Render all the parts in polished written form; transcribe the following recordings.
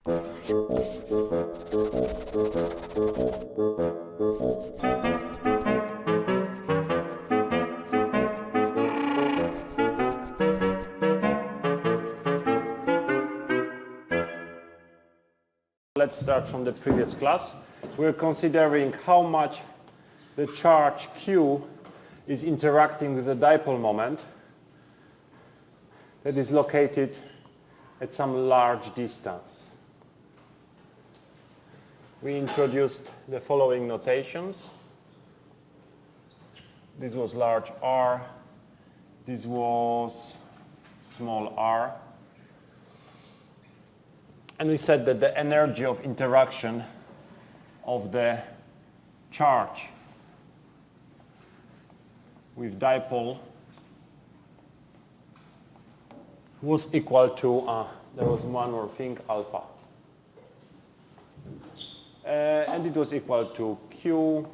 Let's start from the previous class. We're considering how much the charge Q is interacting with the dipole moment that is located at some large distance. We introduced the following notations. This was large R, this was small r. And we said that the energy of interaction of the charge with dipole was equal to, there was one more thing, alpha. And it was equal to Q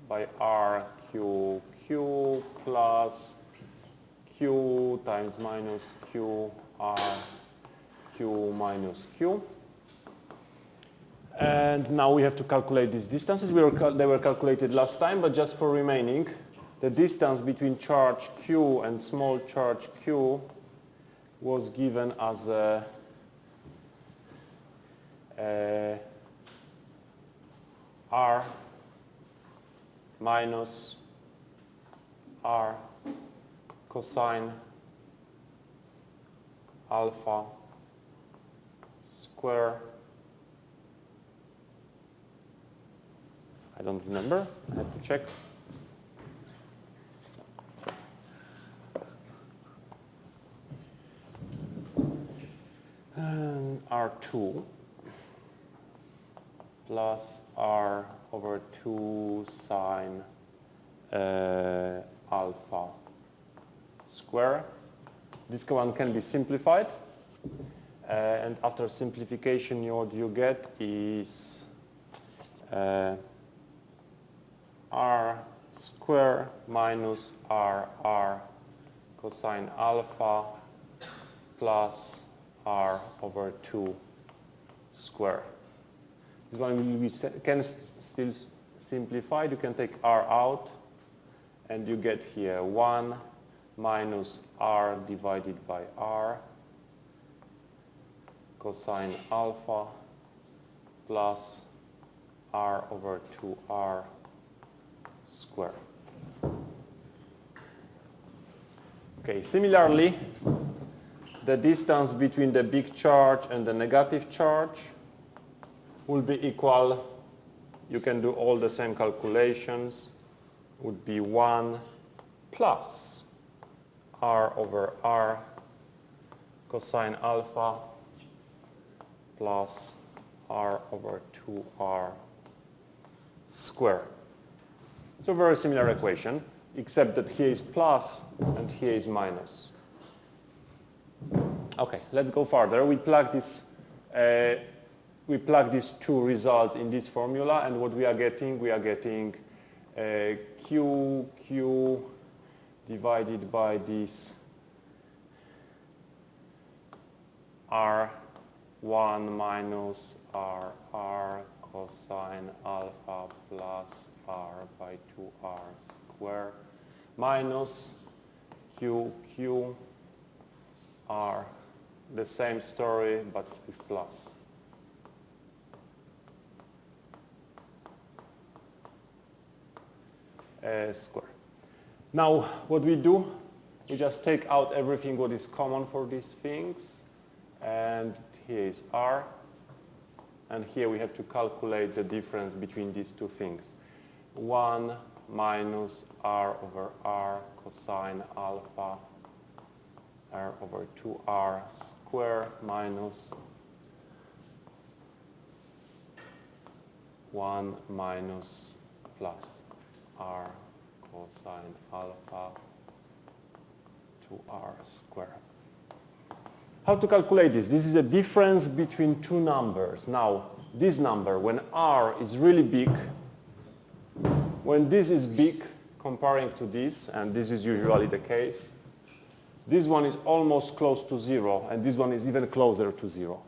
by R, Q plus Q times minus Q R, Q minus Q. And now we have to calculate these distances. They were calculated last time, but just for remaining, the distance between charge Q and small charge Q was given as R minus R cosine alpha square. I don't remember. I have to check. And R2 plus R over 2 sine alpha square. This one can be simplified. And after simplification, what you get is R square minus R cosine alpha plus R over 2 square. This one we can still simplify. You can take R out and you get here 1 minus R divided by R cosine alpha plus R over 2R square. Okay, similarly, the distance between the big charge and the negative charge will be equal, you can do all the same calculations, would be 1 plus R over R cosine alpha plus R over 2R square. So very similar equation, except that here is plus and here is minus. Okay, let's go further. We plug these two results in this formula, and what we are getting Q divided by this R1 minus R cosine alpha plus R by 2R square minus Q R, the same story but with plus. Square. Now what we do, we just take out everything what is common for these things, and here is R, and here we have to calculate the difference between these two things. 1 minus R over R cosine alpha R over 2R square minus 1 minus plus R cosine alpha 2R square. How to calculate this? This is a difference between two numbers. Now, this number, when R is really big, when this is big comparing to this, and this is usually the case, This one is almost close to 0, and this one is even closer to 0.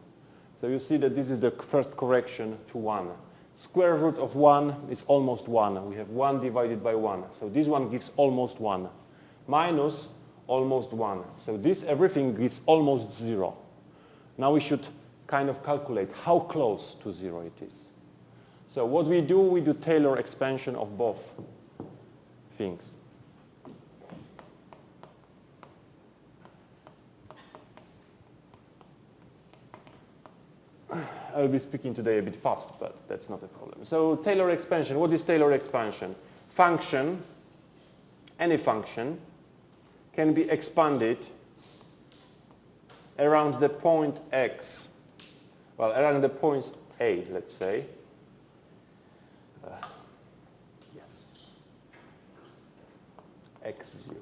So you see that this is the first correction to 1. Square root of 1 is almost 1. We have 1 divided by 1. So this one gives almost 1. Minus almost 1. So this everything gives almost 0. Now we should kind of calculate how close to 0 it is. So what we do Taylor expansion of both things. I'll be speaking today a bit fast, but that's not a problem. So Taylor expansion, what is Taylor expansion? Function, any function, can be expanded around the point x, well, around the points A, let's say. Yes, x0.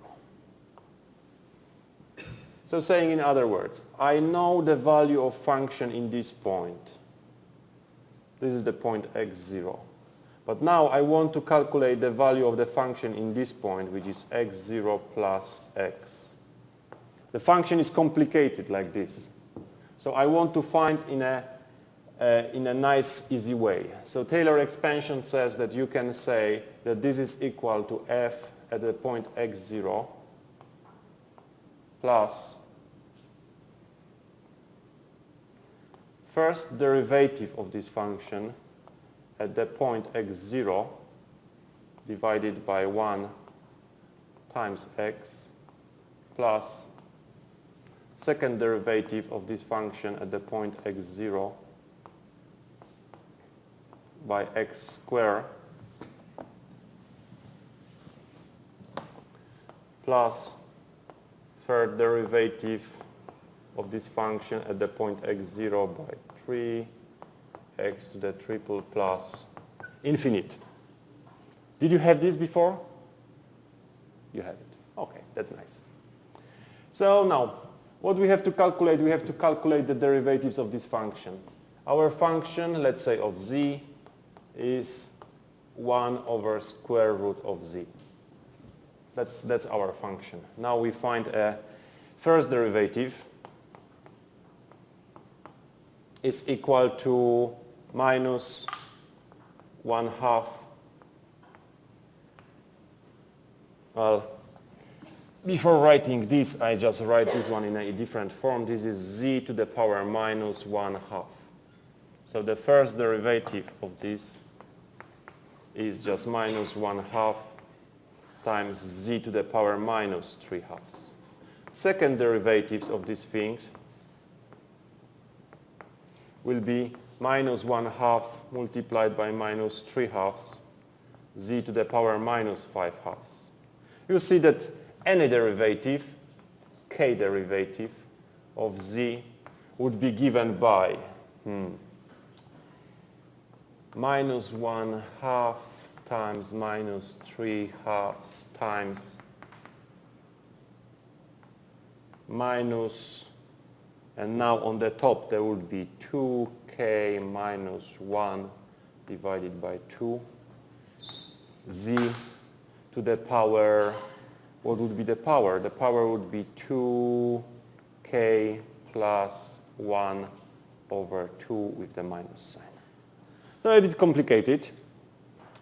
So saying in other words, I know the value of function in this point. This is the point x0. But now I want to calculate the value of the function in this point, which is x0 plus x. The function is complicated like this. So I want to find in a nice, easy way. So Taylor expansion says that you can say that this is equal to f at the point x0 plus first derivative of this function at the point x0 divided by 1 times x plus second derivative of this function at the point x0 by x squared plus third derivative of this function at the point x0 by 3x to the triple plus infinite. Did you have this before? You have it. Okay, that's nice. So now, what we have to calculate? We have to calculate the derivatives of this function. Our function, let's say of z, is 1 over square root of z. That's our function. Now we find a first derivative is equal to minus 1/2. Well, before writing this, I just write this one in a different form. This is z to the power minus 1/2. So the first derivative of this is just minus 1/2 times z to the power minus 3/2. Second derivatives of these things will be minus 1/2 multiplied by minus 3/2 z to the power minus 5/2. You see that any derivative, k derivative of z would be given by minus 1/2 times minus 3/2 times minus, and now on the top there would be 2k minus 1 divided by 2 z to the power, what would be the power? The power would be 2k plus 1 over 2 with the minus sign. So a bit complicated,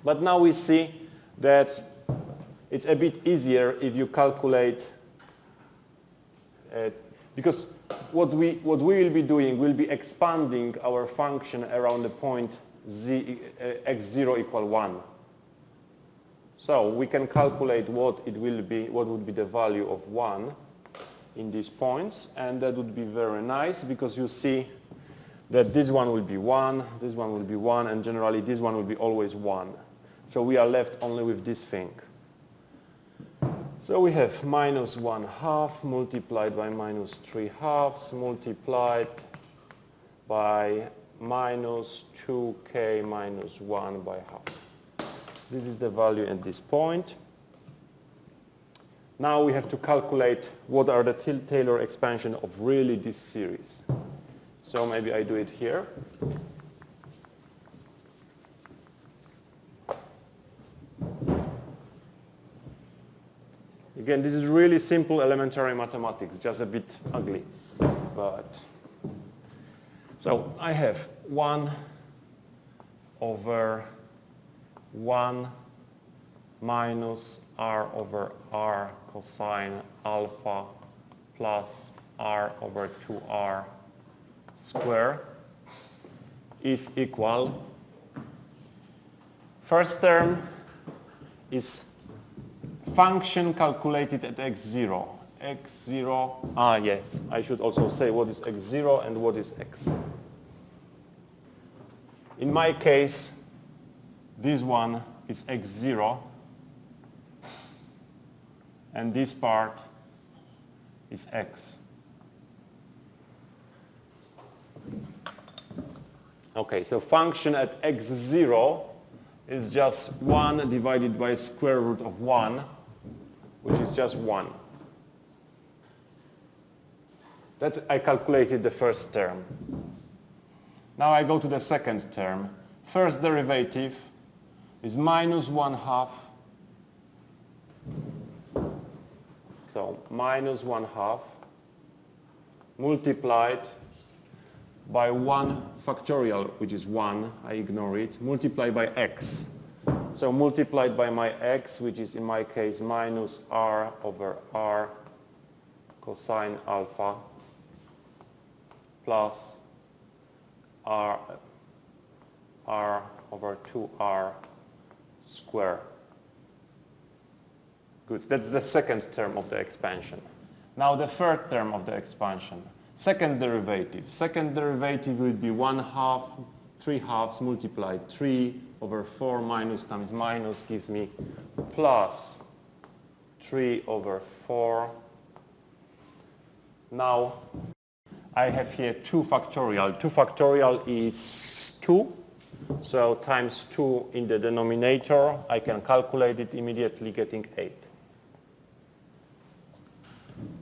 but now we see that it's a bit easier if you calculate, because what we will be doing, we'll be expanding our function around the point z, x0 equal 1. So we can calculate what it will be, what would be the value of 1 in these points, and that would be very nice because you see that this one will be 1, this one will be 1, and generally this one will be always 1. So we are left only with this thing. So we have minus 1/2 multiplied by minus 3/2 multiplied by minus 2k minus 1 by half. This is the value at this point. Now we have to calculate what are the Taylor expansion of really this series. So maybe I do it here. If Again, this is really simple elementary mathematics, just a bit ugly. But so I have 1 over 1 minus r over r cosine alpha plus r over 2r square is equal. First term is function calculated at x0. x0, yes, I should also say what is x0 and what is x. In my case, this one is x0, and this part is x. Okay, so function at x0 is just 1 divided by square root of 1, which is just 1. That's, I calculated the first term. Now I go to the second term. First derivative is minus 1/2. So minus 1/2 multiplied by 1 factorial, which is 1, I ignore it, multiplied by x. So multiplied by my x, which is in my case minus r over r cosine alpha plus r over 2r square. Good, that's the second term of the expansion. Now the third term of the expansion. Second derivative. Second derivative will be 1/2, 3/2 multiplied 3 over 4 minus times minus gives me plus 3 over 4. Now I have here 2 factorial. 2 factorial is 2. So times 2 in the denominator. I can calculate it immediately, getting 8.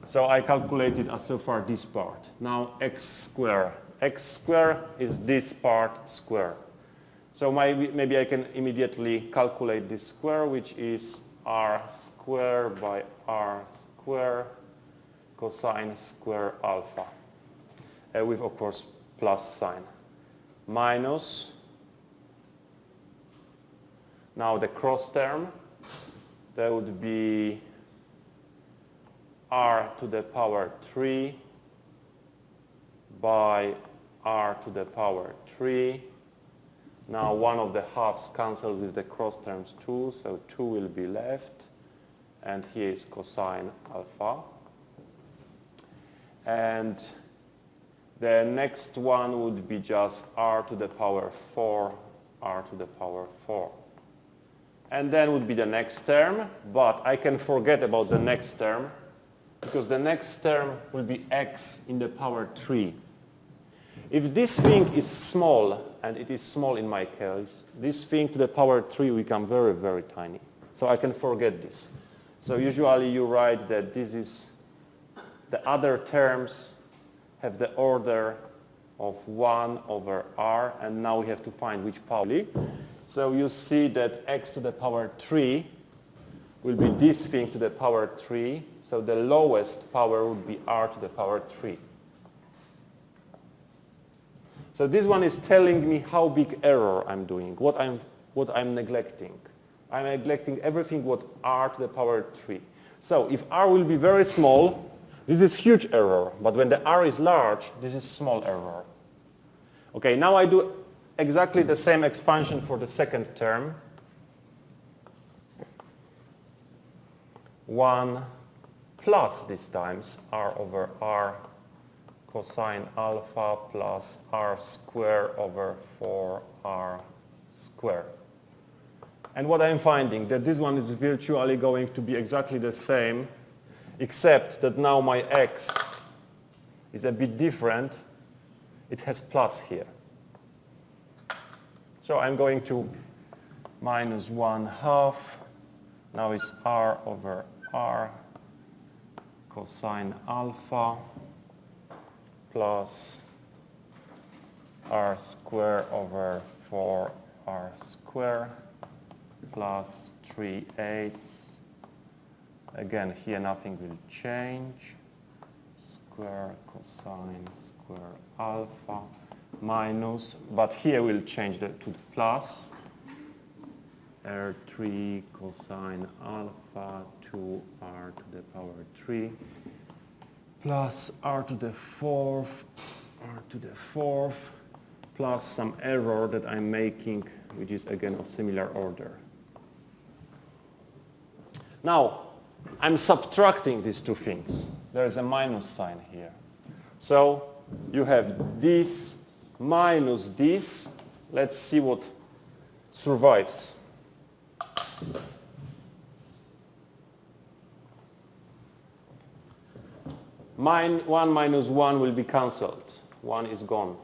So I calculated as so far this part. Now x square. X square is this part square. So maybe I can immediately calculate this square, which is r square by r square cosine square alpha. With, of course, plus sign. Minus. Now the cross term, that would be r to the power 3 by r to the power 3. Now one of the halves cancels with the cross terms 2, so 2 will be left. And here is cosine alpha. And the next one would be just r to the power 4, r to the power 4. And then would be the next term, but I can forget about the next term, because the next term will be x in the power 3. If this thing is small, and it is small in my case, this thing to the power 3 will become very, very tiny. So I can forget this. So usually you write that this is, the other terms have the order of 1 over r, and now we have to find which power. So you see that x to the power 3 will be this thing to the power 3. So the lowest power would be r to the power 3. So this one is telling me how big error I'm doing, what I'm neglecting. I'm neglecting everything what r to the power 3. So if r will be very small, this is huge error. But when the r is large, this is small error. Okay, now I do exactly the same expansion for the second term. 1 plus this times r over r cosine alpha plus r square over 4r square. And what I'm finding, that this one is virtually going to be exactly the same, except that now my x is a bit different. It has plus here. So I'm going to minus 1/2. Now it's r over r cosine alpha plus r square over 4r square plus 3/8 Again, here nothing will change. Square cosine square alpha minus, but here we'll change that to the plus. R3 cosine alpha 2r to the power 3 plus r to the fourth plus some error that I'm making, which is again of similar order. Now, I'm subtracting these two things. There is a minus sign here. So you have this minus this. Let's see what survives. 1 minus 1 will be cancelled. 1 is gone.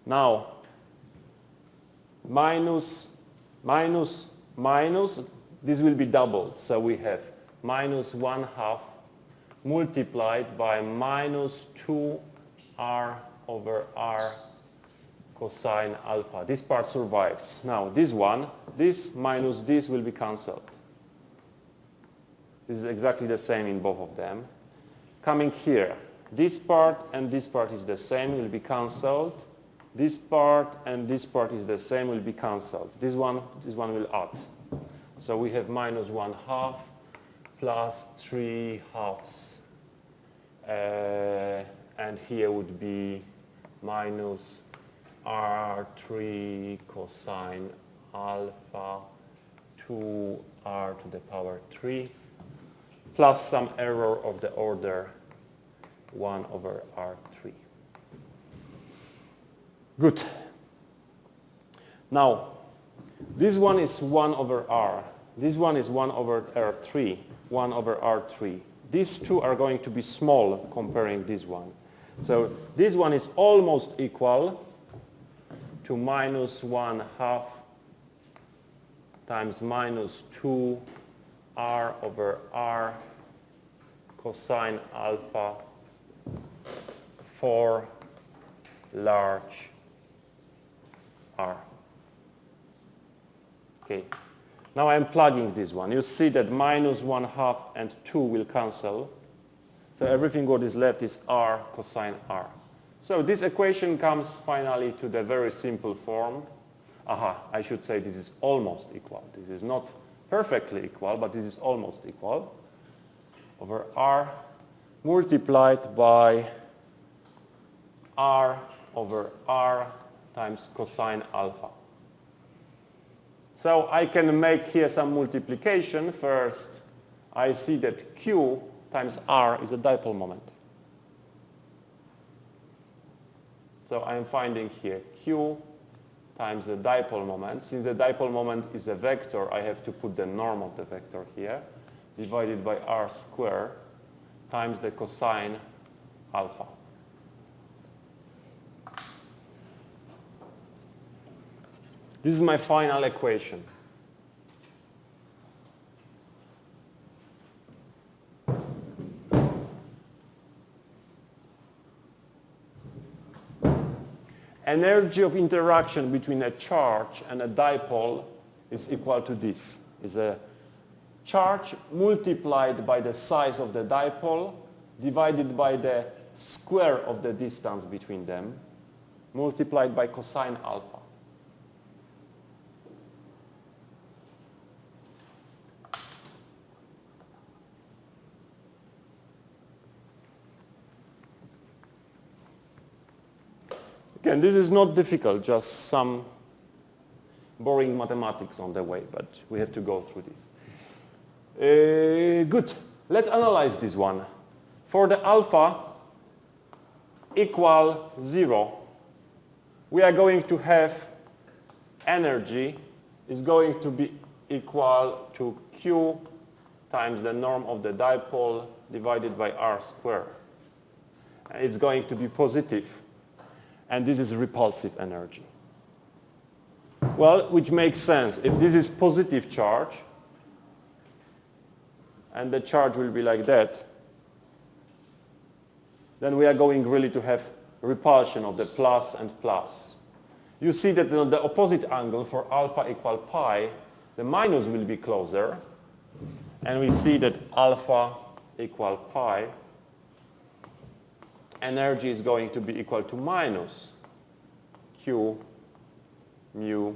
Now, minus, this will be doubled. So we have minus 1/2 multiplied by minus 2r over r cosine alpha. This part survives. Now, this one, this minus this will be cancelled. This is exactly the same in both of them. Coming here, this part and this part is the same, will be cancelled. This part and this part is the same, will be cancelled. This one will add. So we have minus 1/2 plus 3/2. And here would be minus r3 cosine alpha 2r to the power 3 plus some error of the order 1 over r3. Good. Now, this one is 1 over r. This one is 1 over r3, 1 over r3. These two are going to be small comparing this one. So this one is almost equal to minus 1/2 times minus 2r over r cosine alpha for large r. Okay. Now I'm plugging this one. You see that minus 1/2 and 2 will cancel. So everything what is left is r cosine r. So this equation comes finally to the very simple form. I should say this is almost equal. This is not perfectly equal, but this is almost equal. Over r multiplied by r over r times cosine alpha. So I can make here some multiplication. First, I see that Q times R is a dipole moment. So I'm finding here Q times the dipole moment. Since the dipole moment is a vector, I have to put the norm of the vector here, divided by R squared times the cosine alpha. This is my final equation. Energy of interaction between a charge and a dipole is equal to this. Is a charge multiplied by the size of the dipole divided by the square of the distance between them multiplied by cosine alpha. Again, this is not difficult, just some boring mathematics on the way, but we have to go through this. Good. Let's analyze this one. For the alpha equal 0, we are going to have energy is going to be equal to Q times the norm of the dipole divided by R squared. It's going to be positive. And this is repulsive energy. Well, which makes sense. If this is positive charge, and the charge will be like that, then we are going really to have repulsion of the plus and plus. You see that on the opposite angle for alpha equal pi, the minus will be closer, and we see that alpha equal pi, energy is going to be equal to minus Q mu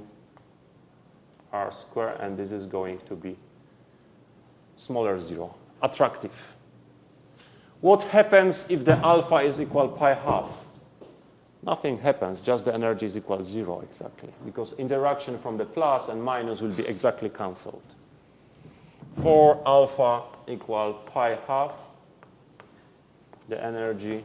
r square, and this is going to be smaller 0. Attractive. What happens if the alpha is equal pi half? Nothing happens, just the energy is equal 0 exactly, because interaction from the plus and minus will be exactly cancelled. For alpha equal pi half, the energy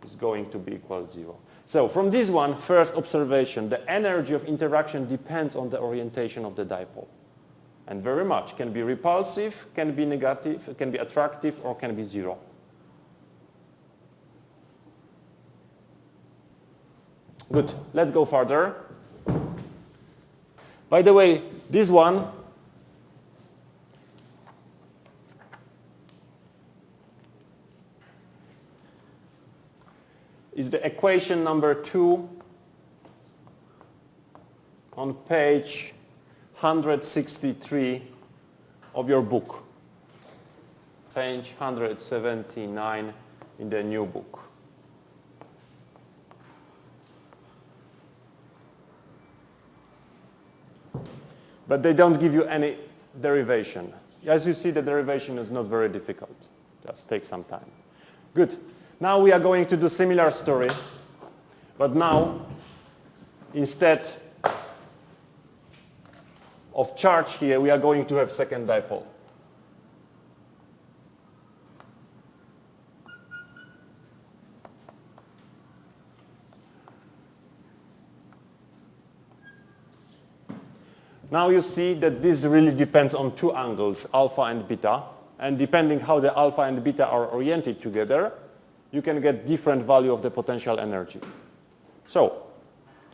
is going to be equal 0. So from this one, first observation, the energy of interaction depends on the orientation of the dipole. And very much, can be repulsive, can be negative, can be attractive, or can be 0. Good, let's go further. By the way, this one is the equation number 2 on page 163 of your book. Page 179 in the new book. But they don't give you any derivation. As you see, the derivation is not very difficult. Just take some time. Good. Now we are going to do similar story, but now instead of charge here, we are going to have second dipole. Now you see that this really depends on two angles, alpha and beta, and depending how the alpha and beta are oriented together, you can get different value of the potential energy. So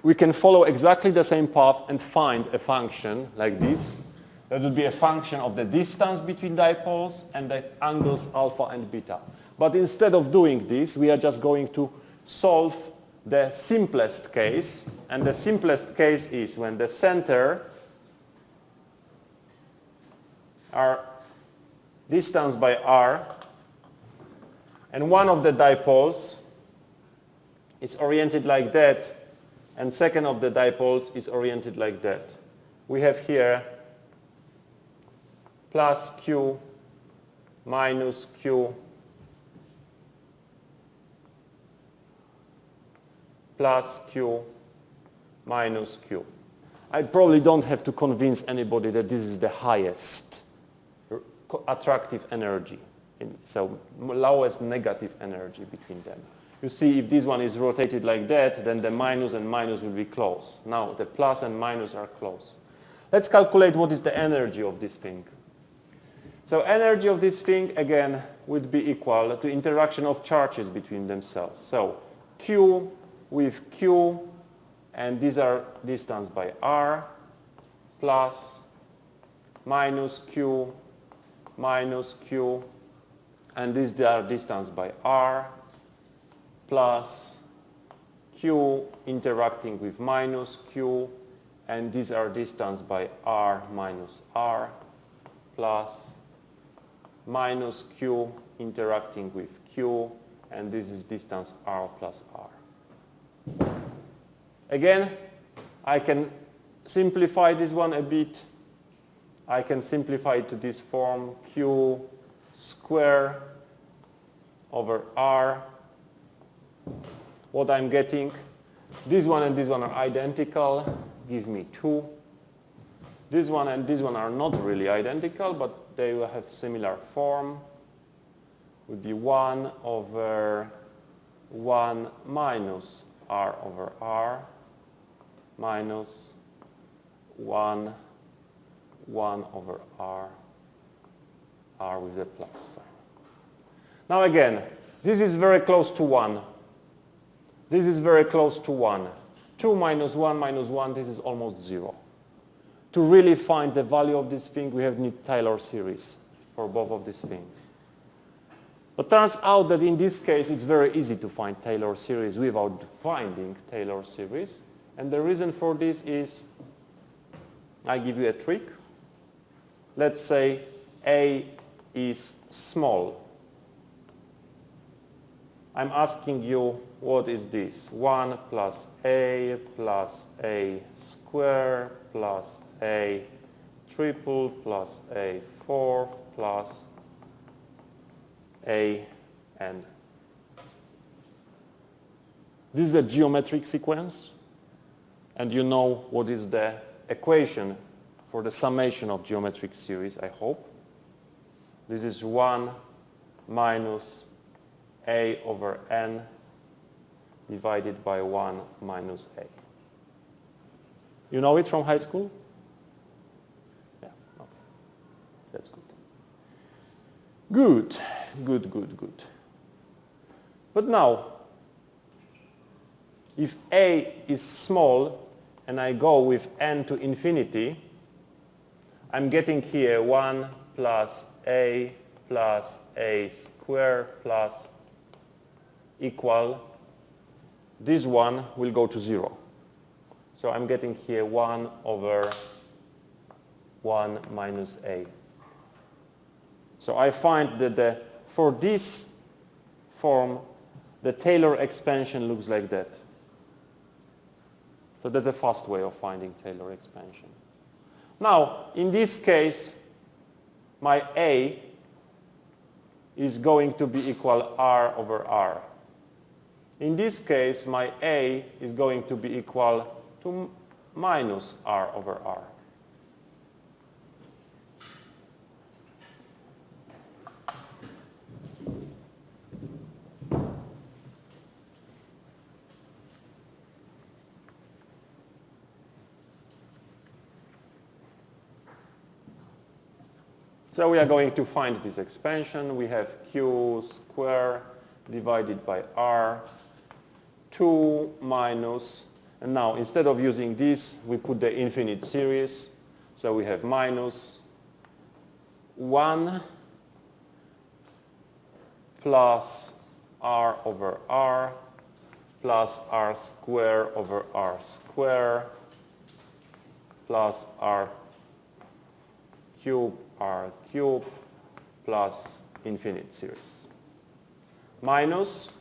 we can follow exactly the same path and find a function like this. That would be a function of the distance between dipoles and the angles alpha and beta. But instead of doing this, we are just going to solve the simplest case. And the simplest case is when the center are distanced by r, and one of the dipoles is oriented like that, and second of the dipoles is oriented like that. We have here plus q minus q plus q minus q. I probably don't have to convince anybody that this is the highest attractive energy, so lowest negative energy between them. You see, if this one is rotated like that, then the minus and minus will be close. Now the plus and minus are close. Let's calculate what is the energy of this thing. So energy of this thing again would be equal to interaction of charges between themselves. So q with q, and these are distance by r, plus minus q minus q, and these are distance by r, plus q interacting with minus q, and these are distance by r minus r, plus minus q interacting with q, and this is distance r plus r. Again, I can simplify this one a bit. I can simplify it to this form, q square over r. What I'm getting, this one and this one are identical, give me 2. This one and this one are not really identical, but they will have similar form. Would be 1 over 1 minus r over r minus 1 over r with the plus sign. Now again, this is very close to 1. This is very close to 1. 2 minus 1, this is almost 0. To really find the value of this thing, we have need Taylor series for both of these things. But turns out that in this case, it's very easy to find Taylor series without finding Taylor series. And the reason for this is, I give you a trick. Let's say A is small. I'm asking you, what is this? 1 plus a square plus a triple plus a fourth plus a n. This is a geometric sequence, and you know what is the equation for the summation of geometric series, I hope. This is 1 minus a over n divided by 1 minus a. You know it from high school? Yeah, okay. That's good. Good, good, good, good. But now, if a is small and I go with n to infinity, I'm getting here 1 plus a square plus equal, this one will go to 0. So I'm getting here 1 over 1 minus a. So I find that for this form, the Taylor expansion looks like that. So that's a fast way of finding Taylor expansion. Now, in this case, my a is going to be equal r over r. In this case, my a is going to be equal to minus r over r. So we are going to find this expansion. We have q square divided by r, 2 minus, and now instead of using this, we put the infinite series. So we have minus 1 plus r over r plus r square over r square plus r cube plus infinite series. Minus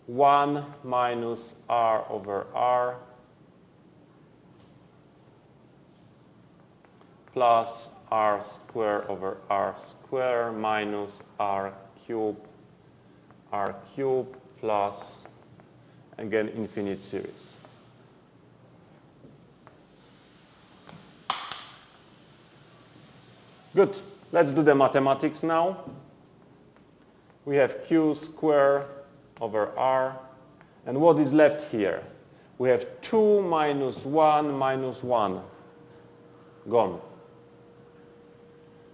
1 minus r over r plus r square over r square minus r cube plus, again, infinite series. Good. Let's do the mathematics now. We have q square over r. And what is left here? We have 2 minus 1 minus 1. Gone.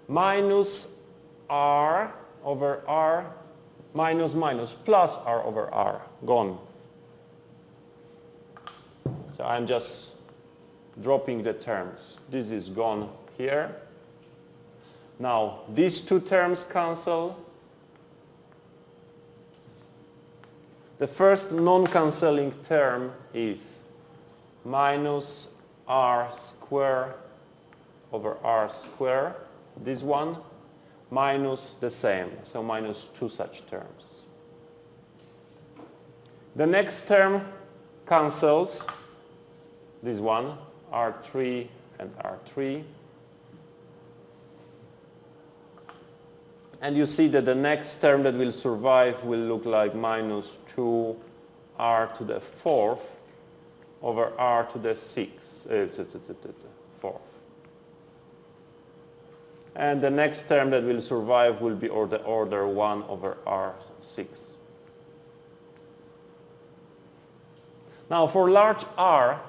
Minus r over r minus minus plus r over r. Gone. So I'm just dropping the terms. This is gone here. Now, these two terms cancel. The first non-cancelling term is minus r square over r square, this one, minus the same, so minus two such terms. The next term cancels, this one, r3 and r3. And you see that the next term that will survive will look like minus 2r to the fourth over r to the fourth. And the next term that will survive will be the order 1 over r6. Now for large r,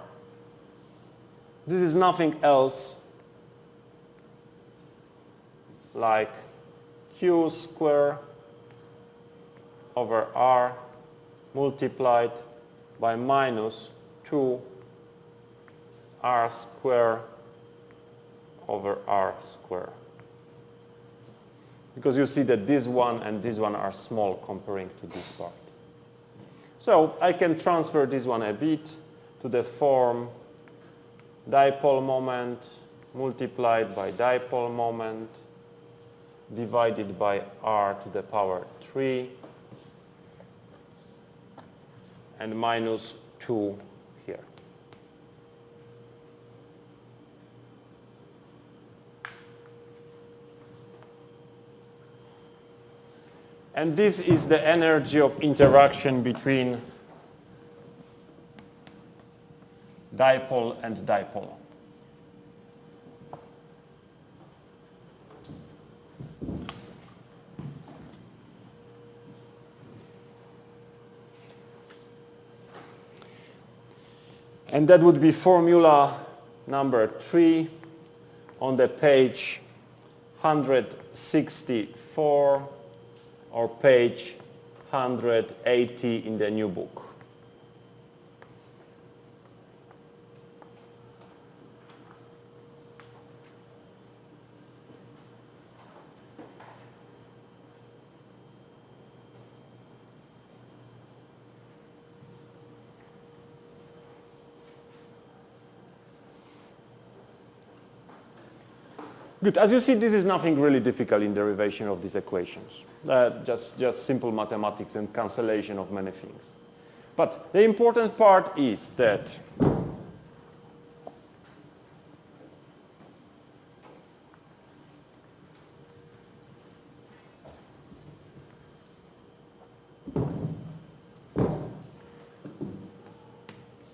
this is nothing else like q square over r multiplied by minus 2 r square over r square. Because you see that this one and this one are small comparing to this part. So I can transfer this one a bit to the form dipole moment multiplied by dipole moment divided by r to the power 3 and minus 2 here. And this is the energy of interaction between dipole and dipole. And that would be formula number 3 on the page 164 or page 180 in the new book. Good. As you see, this is nothing really difficult in derivation of these equations. Just simple mathematics and cancellation of many things. But the important part is that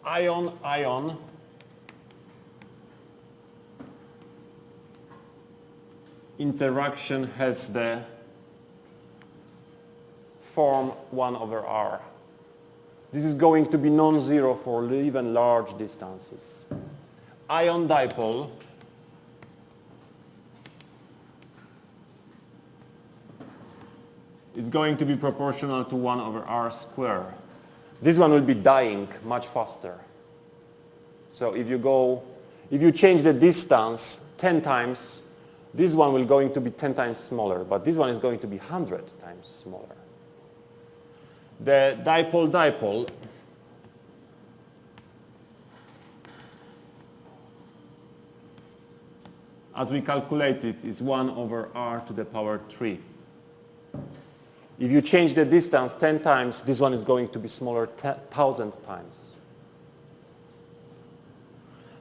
ion-ion interaction has the form 1 over r. This is going to be non-zero for even large distances. Ion dipole is going to be proportional to 1 over r squared. This one will be dying much faster. So if you change the distance 10 times, this one will going to be 10 times smaller, but this one is going to be 100 times smaller. The dipole-dipole as we calculate it is 1 over r to the power 3. If you change the distance 10 times, this one is going to be smaller 1,000 times.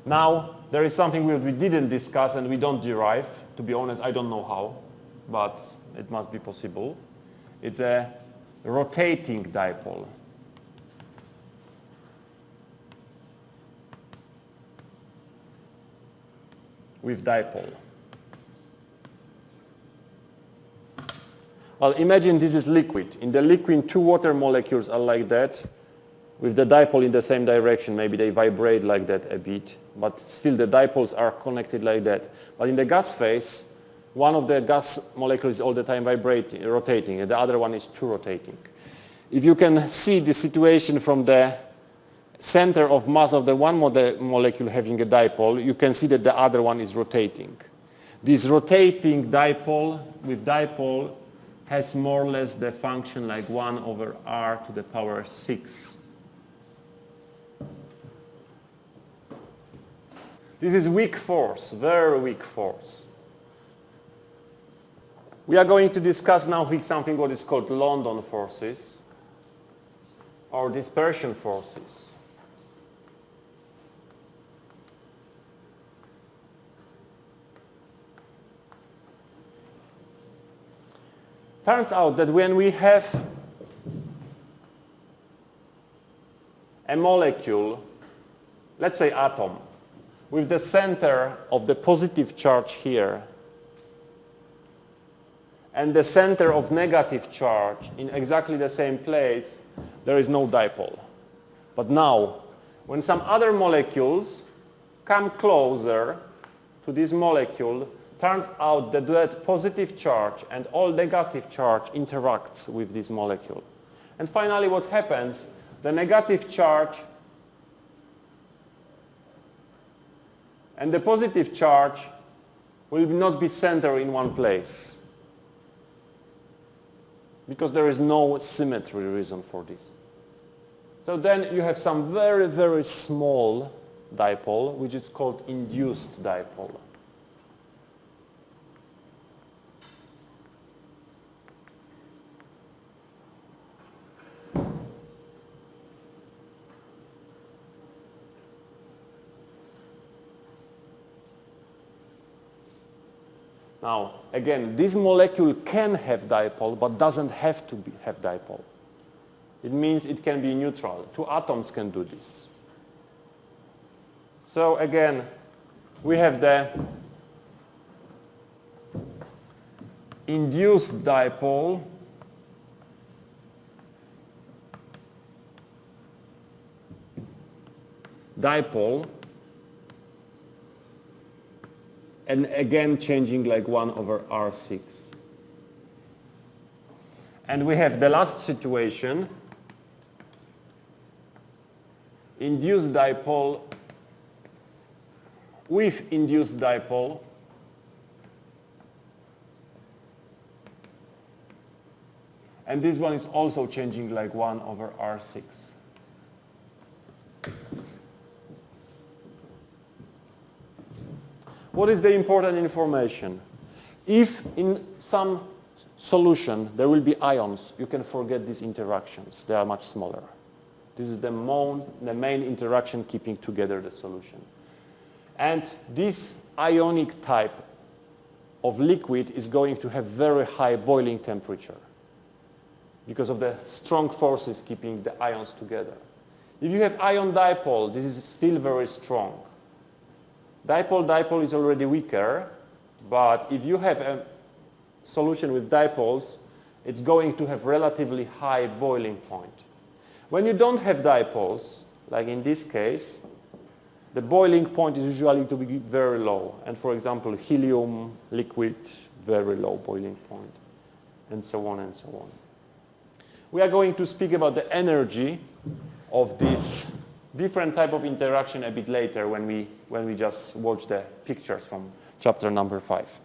Now, there is something we didn't discuss and we don't derive. To be honest, I don't know how, but it must be possible. It's a rotating dipole. With dipole. Well, imagine this is liquid. In the liquid, 2 water molecules are like that. With the dipole in the same direction, maybe they vibrate like that a bit, but still the dipoles are connected like that. But in the gas phase, one of the gas molecules is all the time rotating, and the other one is too rotating. If you can see the situation from the center of mass of the one molecule having a dipole, you can see that the other one is rotating. This rotating dipole with dipole has more or less the function like 1 over r to the power 6. This is weak force, very weak force. We are going to discuss now something what is called London forces or dispersion forces. Turns out that when we have a molecule, let's say atom, with the center of the positive charge here and the center of negative charge in exactly the same place, there is no dipole. But now, when some other molecules come closer to this molecule, turns out that that positive charge and all negative charge interacts with this molecule. And finally what happens, the negative charge and the positive charge will not be centered in one place because there is no symmetry reason for this. So then you have some very, very small dipole which is called induced dipole. Now, again, this molecule can have dipole, but doesn't have to have dipole. It means it can be neutral. Two atoms can do this. So again, we have the induced dipole and again changing like 1 over R6. And we have the last situation, induced dipole with induced dipole and this one is also changing like 1 over R6. What is the important information? If in some solution there will be ions, you can forget these interactions. They are much smaller. This is the main interaction keeping together the solution. And this ionic type of liquid is going to have very high boiling temperature because of the strong forces keeping the ions together. If you have ion dipole, this is still very strong. Dipole is already weaker, but if you have a solution with dipoles, it's going to have relatively high boiling point. When you don't have dipoles, like in this case, the boiling point is usually to be very low. And for example, helium, liquid, very low boiling point, and so on and so on. We are going to speak about the energy of this different type of interaction a bit later when we just watch the pictures from chapter number 5.